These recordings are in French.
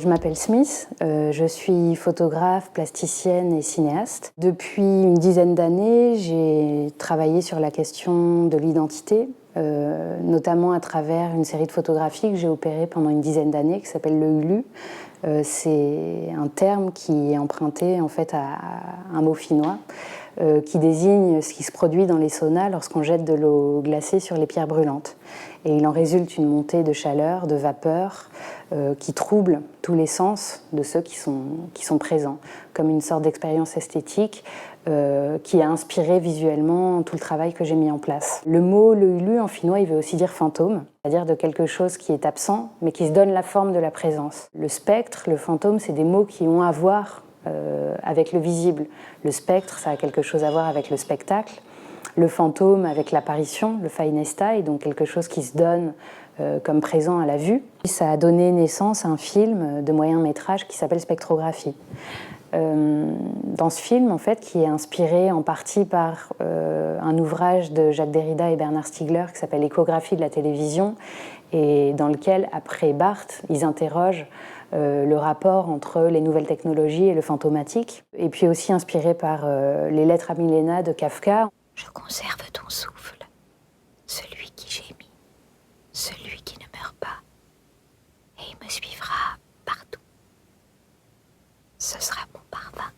Je m'appelle Smith, je suis photographe, plasticienne et cinéaste. Depuis une dizaine d'années, j'ai travaillé sur la question de l'identité, notamment à travers une série de photographies que j'ai opérées pendant une dizaine d'années, qui s'appelle le Ulu. C'est un terme qui est emprunté en fait à un mot finnois qui désigne ce qui se produit dans les saunas lorsqu'on jette de l'eau glacée sur les pierres brûlantes. Et il en résulte une montée de chaleur, de vapeur, qui trouble tous les sens de ceux qui sont présents, comme une sorte d'expérience esthétique qui a inspiré visuellement tout le travail que j'ai mis en place. Le mot le ulu en finnois, il veut aussi dire fantôme, c'est-à-dire de quelque chose qui est absent, mais qui se donne la forme de la présence. Le spectre, le fantôme, c'est des mots qui ont à voir avec le visible. Le spectre, ça a quelque chose à voir avec le spectacle. Le fantôme avec l'apparition, le fainestai, donc quelque chose qui se donne comme présent à la vue. Ça a donné naissance à un film de moyen métrage qui s'appelle Spectrographie. Dans ce film, en fait, qui est inspiré en partie par un ouvrage de Jacques Derrida et Bernard Stiegler qui s'appelle Échographie de la télévision, et dans lequel, après Barthes, ils interrogent le rapport entre les nouvelles technologies et le fantomatique, et puis aussi inspiré par les Lettres à Milena de Kafka. Je conserve ton souffle, celui qui gémit, celui qui ne meurt pas, et il me suivra partout. Ce sera mon parfum.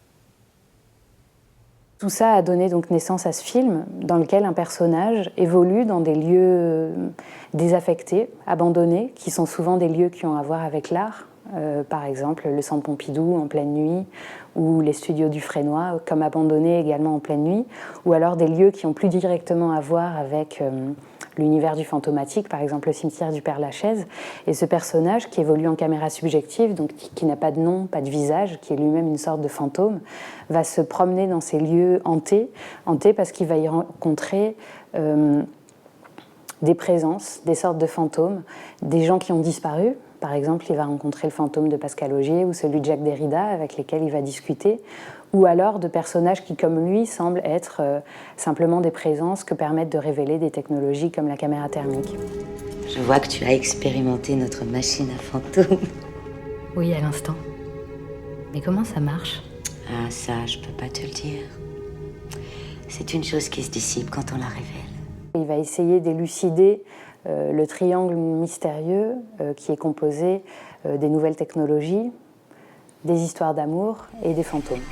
Tout ça a donné donc naissance à ce film dans lequel un personnage évolue dans des lieux désaffectés, abandonnés, qui sont souvent des lieux qui ont à voir avec l'art. Par exemple, le Centre Pompidou en pleine nuit, ou les studios du Fresnoy, comme abandonnés également en pleine nuit, ou alors des lieux qui ont plus directement à voir avec l'univers du fantomatique, par exemple le cimetière du Père-Lachaise. Et ce personnage qui évolue en caméra subjective, donc qui n'a pas de nom, pas de visage, qui est lui-même une sorte de fantôme, va se promener dans ces lieux hantés parce qu'il va y rencontrer des présences, des sortes de fantômes, des gens qui ont disparu. Par exemple, il va rencontrer le fantôme de Pascal Augier ou celui de Jacques Derrida avec lesquels il va discuter, ou alors de personnages qui, comme lui, semblent être simplement des présences que permettent de révéler des technologies comme la caméra thermique. Je vois que tu as expérimenté notre machine à fantômes. Oui, à l'instant. Mais comment ça marche ? Ah, ça, je peux pas te le dire. C'est une chose qui se dissipe quand on la révèle. Il va essayer d'élucider le triangle mystérieux qui est composé des nouvelles technologies, des histoires d'amour et des fantômes.